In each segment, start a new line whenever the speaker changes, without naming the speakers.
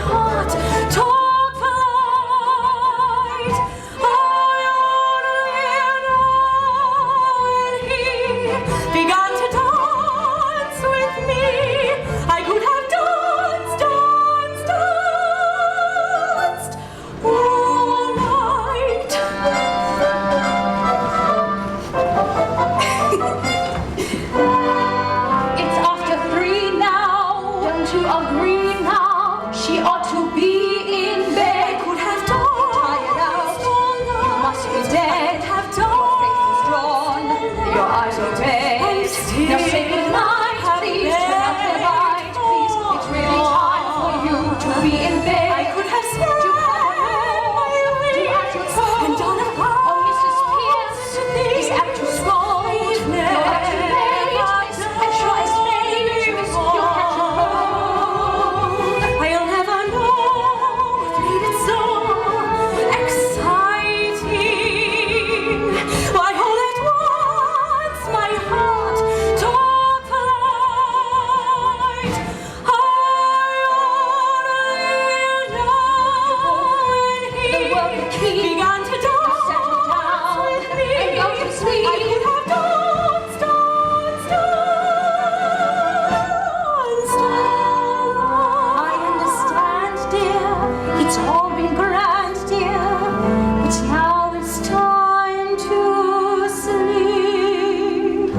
heart took flight. And he began to dance with me. I could have danced all night. It's after 3 now. Don't you agree now? She ought to be in bed. I could have tired out. You must be dead. Have your face is drawn. Your eyes are red. Now say goodnight, please. Turn out the light, please. It's really time for you to be in bed. I could have spread my wings and done a vow. Oh, Mrs. Pierce is apt to scold. You're apt to beg, and sure as fate, you'll catch a cold. I'll never know what made it so exciting. Why all at once my heart took flight. I only know when he began to dance with me. I could have danced I understand, dear. It's all been grand, dear. But now it's time to sleep.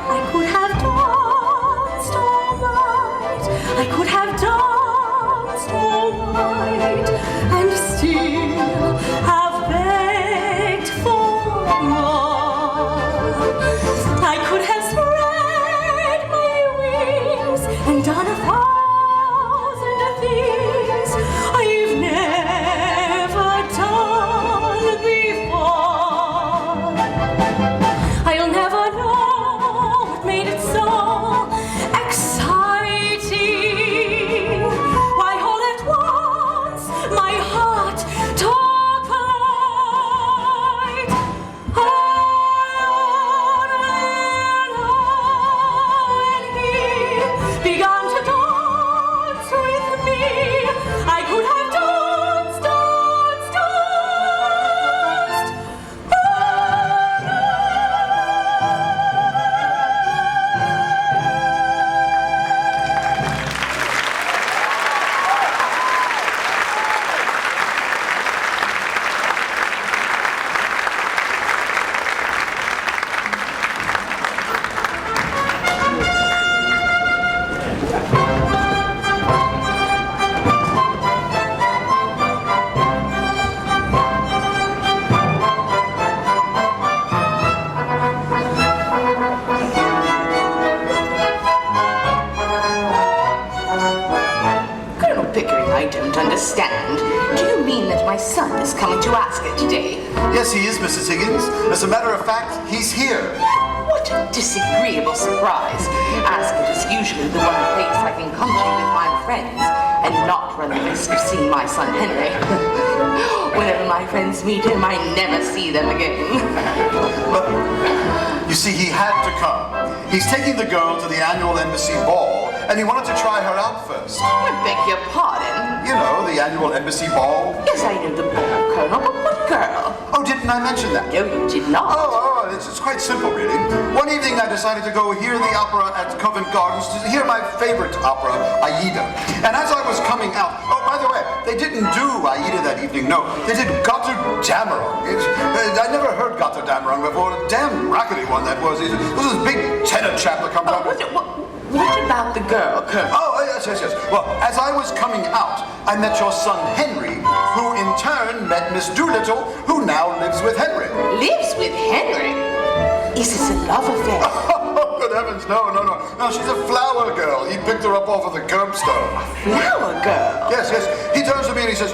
I could have danced all night. I could have danced all night and still have begged for more. I could have spread my wings and done 1,000 things I've never done before. I'll never know what made it so exciting. Why all at once my heart took flight. I only know when he began to dance with me. I could have danced
Colonel Pickering, I don't understand. Do you mean that my son is coming to Ascot today?
Yes, he is, Mrs. Higgins. As a matter of fact, he's here.
What a disagreeable surprise. Ascot is usually the one place I can come to with my friends and not run the risk of seeing my son Henry. Whenever my friends meet him, I never see them again.
But, you see, he had to come. He's taking the girl to the annual embassy ball, and he wanted to try her out first.
I beg your pardon.
You know, the annual embassy ball.
Yes, I know the ball, Colonel, but what girl?
Oh, didn't I mention that?
No, you did not.
Oh, it's quite simple, really. One evening I decided to go hear the opera at Covent Gardens to hear my favorite opera, Aida. And as I was coming out, oh, by the way, they didn't do Aida that evening, no. They did Götterdämmerung. I never heard Götterdämmerung before. A damn rackety one that was. This is a big tenor chap that comes out.
What about the girl, Colonel?
Oh, yes. Well, as I was coming out, I met your son Henry, who in turn met Miss Doolittle, who now lives with Henry.
Lives with Henry? Is this a love affair?
Oh, good heavens, no. No, she's a flower girl. He picked her up off of the curbstone.
Flower girl?
Yes. He turns to me and he says,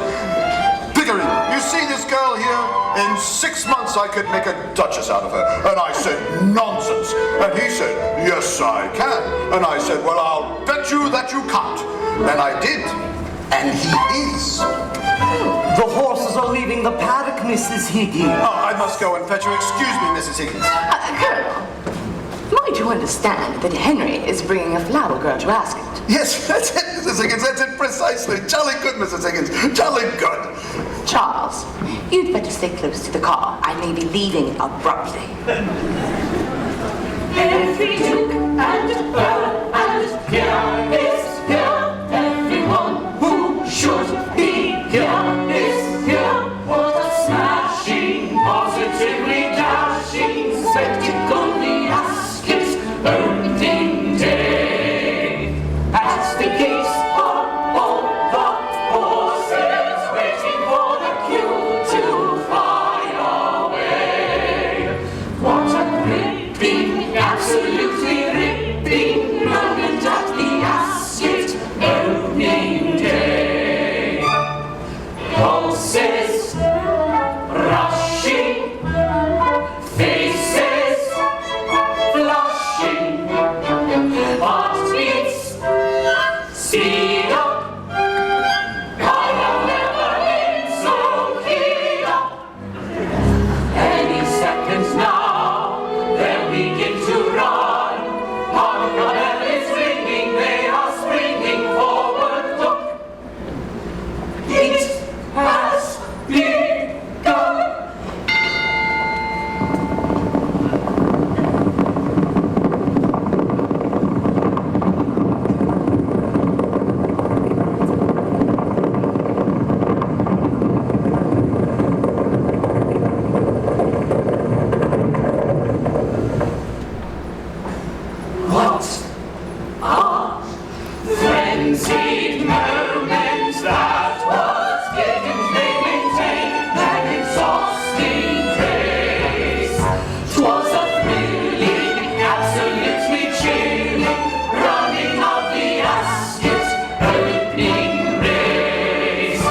Pickering, you see this girl here? In 6 months I could make a duchess out of her. And I said, nonsense. And he said, yes, I can. And I said, well, I'll bet you that you can't. And I did. And he is.
The horses are leaving the paddock, Mrs. Higgins.
Oh, I must go and fetch her. Excuse me, Mrs. Higgins.
Colonel, my I do understand that Henry is bringing a flower girl to Ascot.
Yes, that's it, Mrs. Higgins. That's it precisely. Jolly good, Mrs. Higgins. Jolly good.
Charles, you'd better stay close to the car. I may be leaving abruptly.
Every duke and earl and peer is here. Everyone who should be here is here. What a smashing, positively dashing spectacle the Ascot opening day. At the gates are all the horses waiting for the queue to fly away. What a ripping, absolutely ripping moment at the Ascot opening day. Pulses rushing, faces flushing, heartbeats speed up. I have never been so keyed up. Any seconds now, they'll begin to run. Hark, the bell is ringing, they are springing forward. Look, it has begun. What are frenzied moments that was Higgins they maintained an exhausting pace. 'Twas a thrilling, absolutely chilling running of the Ascot opening race.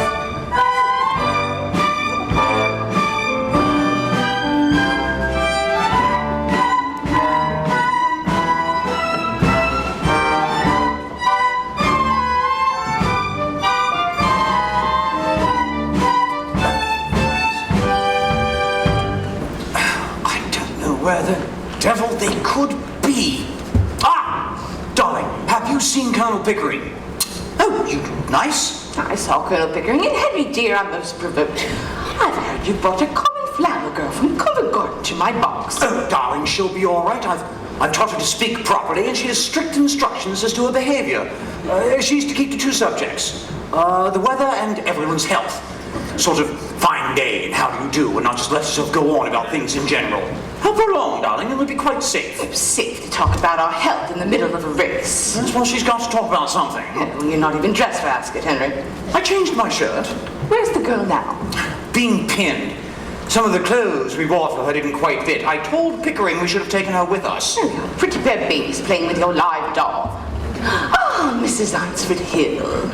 I don't know where the devil they could be. Ah! Darling, have you seen Colonel Pickering? Oh, you look nice.
I saw Colonel Pickering, and Henry, dear, I'm most provoked. I've heard you brought a common flower girl from Covent Garden to my box.
Oh, darling, she'll be all right. I've taught her to speak properly, and she has strict instructions as to her behavior. She's to keep to two subjects, the weather and everyone's health. Sort of fine day and how do you do, and not just let herself go on about things in general. Help her along, darling, and it'll be quite safe.
It's safe to talk about our health in the middle of a race.
That's why she's got to talk about something.
Well, you're not even dressed for Ascot, Henry.
I changed my shirt.
Where's the girl now?
Being pinned. Some of the clothes we bought for her didn't quite fit. I told Pickering we should have taken her with us.
Oh, you pretty fair babies playing with your live doll. Ah, Mrs. Einsford Hill.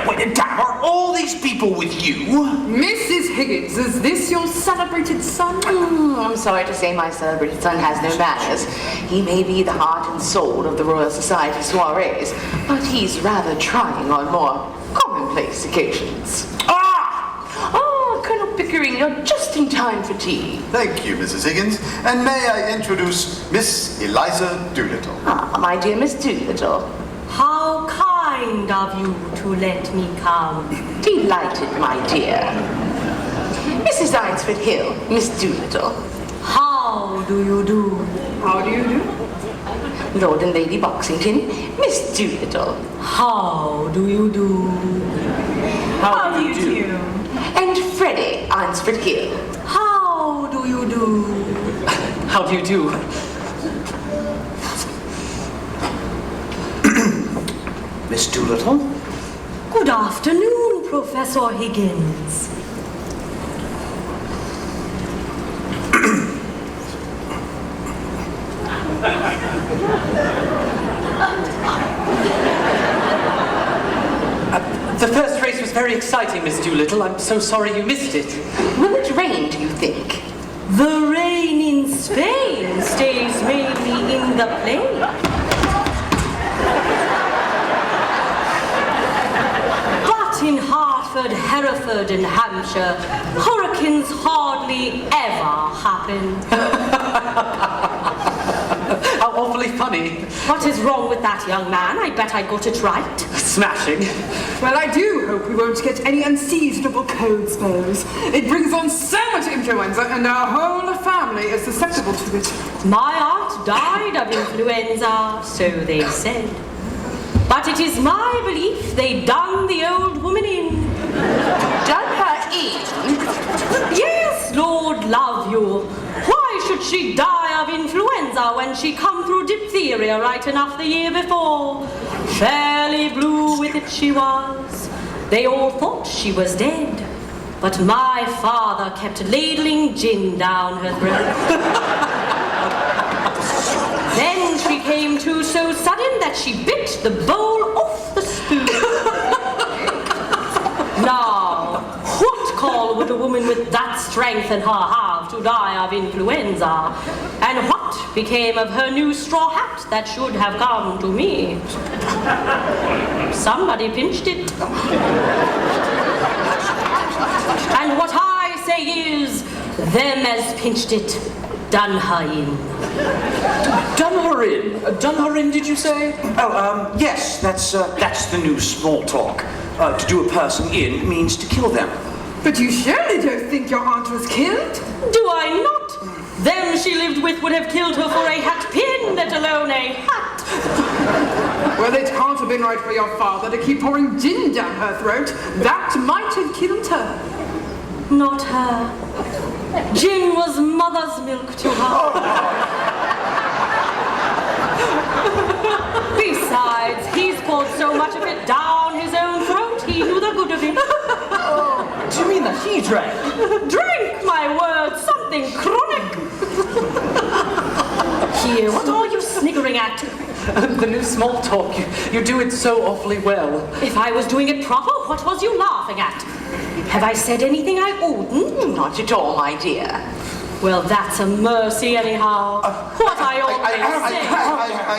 Wait, damn, are all these people with you?
Mrs. Higgins, is this your celebrated son?
I'm sorry to say my celebrated son has no manners. He may be the heart and soul of the Royal Society soirees, but he's rather trying on more commonplace occasions. Colonel Pickering, you're just in time for tea.
Thank you, Mrs. Higgins. And may I introduce Miss Eliza Doolittle.
Ah, my dear Miss Doolittle.
How kind of you to let me come.
Delighted, my dear. Mrs. Einsford Hill, Miss Doolittle.
How do you do?
How do you do?
Lord and Lady Boxington, Miss Doolittle.
How do you do?
How do you do?
And Freddie Einsford Hill.
How do you do?
How do you do? Miss Doolittle?
Good afternoon, Professor Higgins.
The first race was very exciting, Miss Doolittle. I'm so sorry you missed it.
Will it rain, do you think?
The rain in Spain stays mainly in the plain. But in Hartford, Hereford, and Hampshire, hurricanes hardly ever happen.
How awfully funny.
What is wrong with that, young man? I bet I got it right.
Smashing.
Well, I do hope we won't get any unseasonable cold spells. It brings on so much influenza, and our whole family is susceptible to it.
My aunt died of influenza, so they said. But it is my belief they done the old woman in.
Done her in?
Yes, Lord love you. Why should she die of influenza when she come through diphtheria right enough the year before? Fairly blue with it she was. They all thought she was dead. But my father kept ladling gin down her throat. Then she came to so sudden that she bit the bowl off the spoon. Now, what call would a woman with that strength in her have to die of influenza? And what became of her new straw hat that should have come to me? Somebody pinched it. And what I say is, them as pinched it, done her in.
Done her in? Done her in, did you say?
Oh, yes, that's the new small talk. To do a person in means to kill them.
But you surely don't think your aunt was killed?
Do I not? Them she lived with would have killed her for a hat pin, let alone a hat.
Well, it can't have been right for your father to keep pouring gin down her throat. That might have killed her.
Not her. Gin was mother's milk to her. Besides, he's poured so much of it down his own throat, he knew the good of it.
Do you mean that he drank?
Drink, my word, something chronic. Here, what are you sniggering at?
The new small talk. You do it so awfully well.
If I was doing it proper, what was you laughing at? Have I said anything I oughtn't?
Not at all, my dear.
Well, that's a mercy anyhow. What I always say.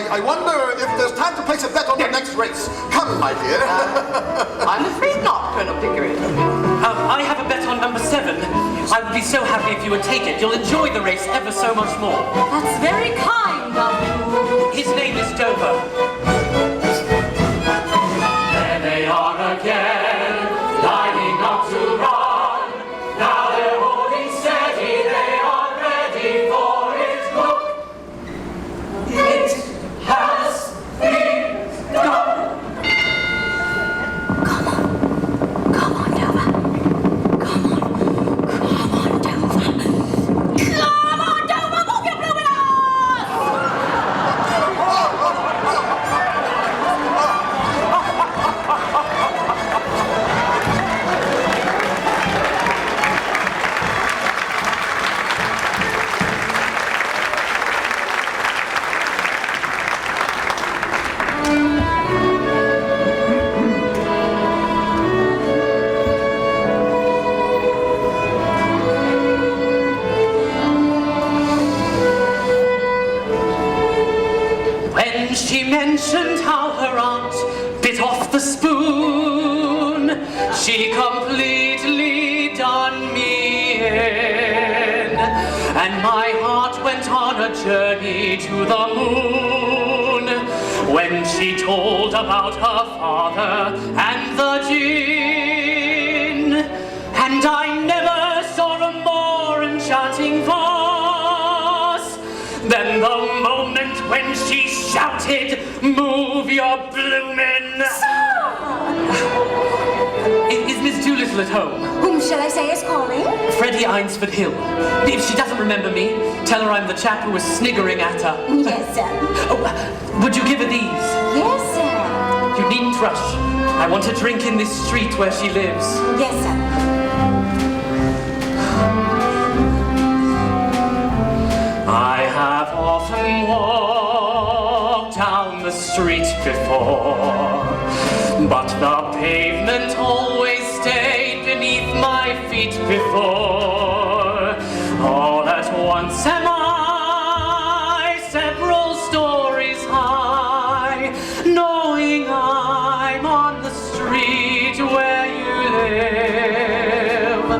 I wonder if there's time to place a bet on the next race. Come, my dear.
I'm afraid not, Colonel Pickering.
I have a bet on number 7. I would be so happy if you would take it. You'll enjoy the race ever so much more.
That's very kind of you.
His name is Dover. There they are again, lining up to run. Now they're holding steady, they are ready for it. Look, it has been done.
Come on, Dover. Come on, Dover. Come on, Dover, move your blooming ass!
When she mentioned how her aunt bit off the spoon, she completely done me in. And my heart went on a journey to the moon when she told about her father and the gin. And I never saw a more enchanting vase than the moment when she shouted, "Move your bloomin'!" Is Miss Doolittle at home?
Whom shall I say is calling?
Freddie Eynsford Hill. If she doesn't remember me, tell her I'm the chap who was sniggering at her.
Yes, sir.
Oh, would you give her these?
Yes, sir.
You needn't rush. I want a drink in this street where she lives.
Yes, sir.
I have often walked down the street before, but the pavement always stayed beneath my feet before. All at once am I several stories high, knowing I'm on the street where you live.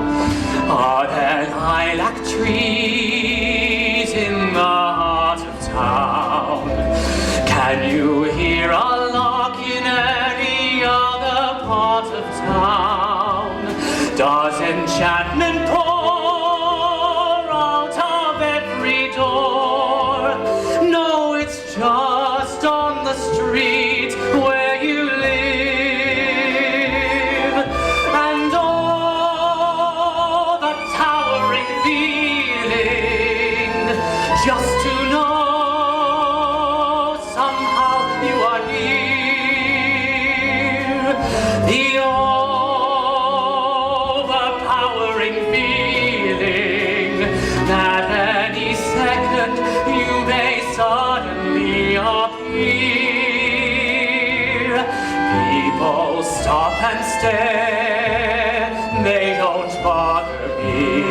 Are there lilac trees in the heart of town? Can you hear a lark in any other part of town? Does enchantment pour out of every door? No, it's just on the street where you live. And oh, the towering feeling just to know somehow you are near. The overpowering feeling that any second you may suddenly appear. People stop and stare, they don't bother me.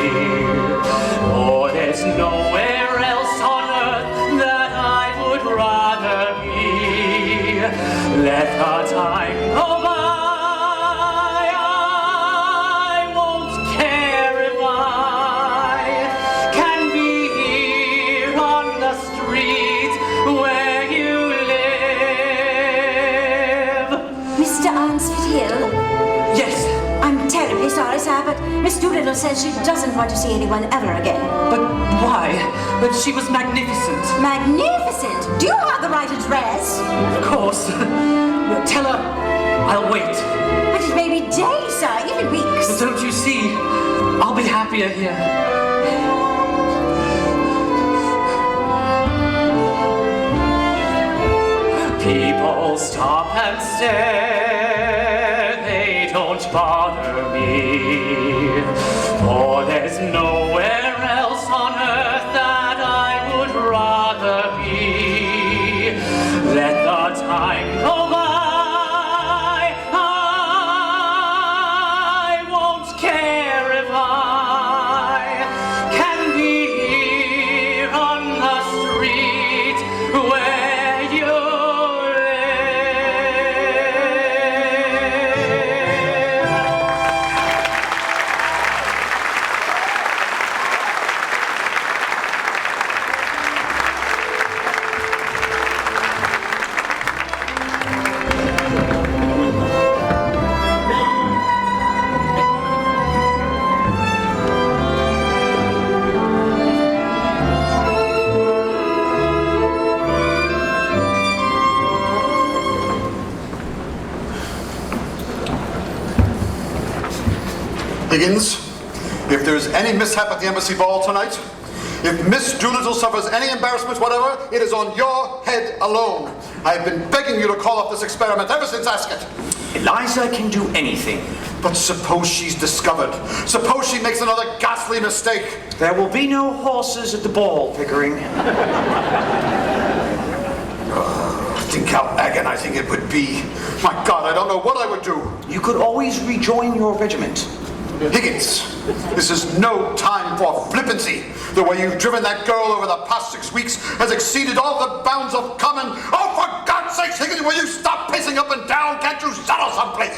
Oh, there's nowhere else on earth that I would rather be. Let the time go by. I won't care if I can be here on the street where you live.
Mr. Arnsford Hill?
Yes,
I'm terribly sorry, sir, but Miss Doolittle says she doesn't want to see anyone ever again.
but why? But she was magnificent.
Magnificent! Do you have the right address?
Of course. Tell her I'll wait.
But it may be days, sir, even weeks.
But don't you see? I'll be happier here. People stop and stare, they don't bother me. For there's nowhere else on earth that I would rather be. Let the time go by. I won't care if I can be here on the street where you
Higgins, if there's any mishap at the embassy ball tonight, if Miss Doolittle suffers any embarrassment whatever, it is on your head alone. I've been begging you to call off this experiment ever since Ascot.
Eliza can do anything.
But suppose she's discovered. Suppose she makes another ghastly mistake.
There will be no horses at the ball, Pickering.
Think how agonizing it would be. My God, I don't know what I would do.
You could always rejoin your regiment.
Higgins, this is no time for flippancy. The way you've driven that girl over the past 6 weeks has exceeded all the bounds of common... Oh, for God's sakes, Higgins, will you stop pacing up and down? Can't you settle someplace?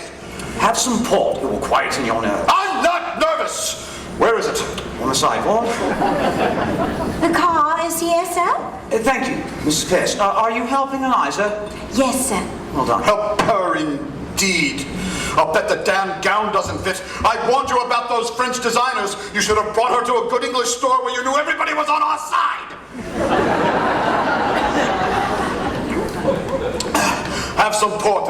Have some port, it will quieten your nerves.
I'm not nervous. Where is it?
On the sidewalk.
The car is here, sir?
Thank you, Mrs. Pierce. Are you helping Eliza?
Yes, sir.
Well done.
Help her indeed. I'll bet the damn gown doesn't fit. I warned you about those French designers. You should have brought her to a good English store where you knew everybody was on our side. Have some port.